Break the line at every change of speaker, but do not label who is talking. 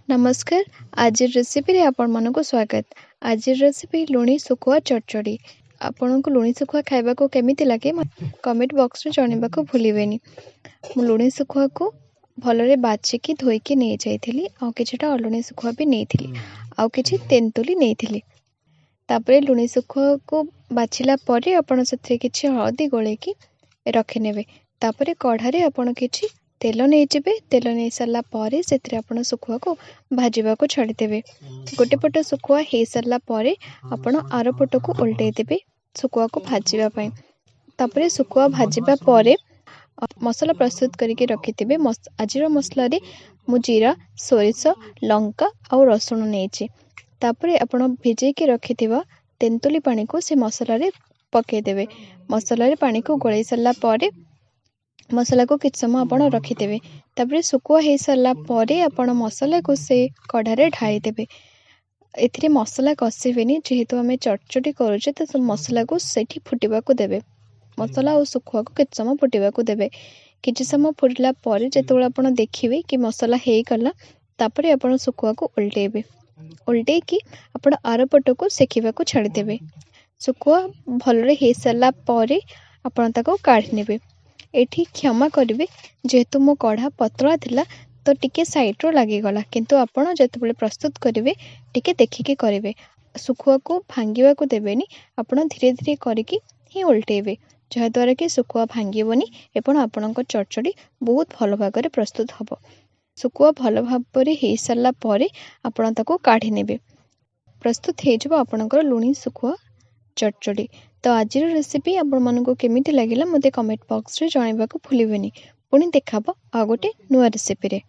नमस्कार। आज रेसिपी रे आपण मानक स्वागत। आज रेसिपी लुणी सुखुआ चटचड़ी। आपण को लुणी सुखुआ खाइबा को केमिति लागे कमेंट बॉक्स रे जणेबा को भूलिबेनी। मु लुणी सुखुआ को भलरे बाछिकी धोइकी नहीं जाइथिली आ किछटा अलुणी सुखुआ भी नेइथिली आ किछि तेंतुली नेइथिली। तापरे लुणी सुखुआ को बाछिला परे आपण सथरे किछि हळदी गोळेकी रखि नेबे। तापरे कढ़ारे आपण किछि तेल नहीं जीवे। तेल नहीं सारा पर से सुखुआ को भाजवा को छाड़देवे। गोटे पट सुखुआ हो सारा पर आपण आर पट को उल्टे देवे सुखुआ को भाजवाई। तापर सुखुआ भाजवा पर मसला प्रस्तुत करके रखिथे। आज मसला मु जीरा सोरिष लंका और रसुण नहीं। तापर आपण भिजेकी रखिथिबा तेंतुली पानी को से मसला रे पकेदेवे। मसला पानी को गोलाई सारा पर मसला को किछ समय आपण रखिदेवे। तापर सुखुआ हो सारा पर आपण मसला को से कढ़ारे ढाई देवे। एथिरे मसला कषिबेनी जेहेतु आम चटचटी करुचे तो मसला को सेठी फुटिबा को देवे। मसला और सुखुआ को किछ समय फुटिबा को देवे। किछ समय फुटला पर जेतोळे आपण देखिबे कि मसला हे गला तापर आपण सुखुआ को उल्टेबे। उल्टे कि आपण आर पट को सेकिबा को छाड़ी देवे। सुखुआ भलरे हे सारा पर आपण ताको काढी नेबे। एठी क्षमा करिवे जेहेतु मो कढ़ा पतला थिला तो टिके साइड रो लागिगला किंतु आपण जेतेबेले प्रस्तुत करिवे टिके देखिके करिवे। सुखुआ को भांगिबा को देबेनी। आपण धीरे धीरे करिकी ही उल्टेबे जहा द्वारा कि सुखुआ भांगिबोनी एपण आपणक चटचड़ी बहुत भल भागरे प्रस्तुत हबो। सुखुआ भल भाबरे हे सारा परे आपण ताको काढी नेबे। प्रस्तुत हे जबो आपणकर लुणी सुखुआ चटचड़ी। तो आज रेसिपी आपण मानको केमिति लागिला मते कमेंट बॉक्स रे जणाइबा को भूलिबेनी। पुणी देखाबो आ गोटे नुआ रेसिपी रे।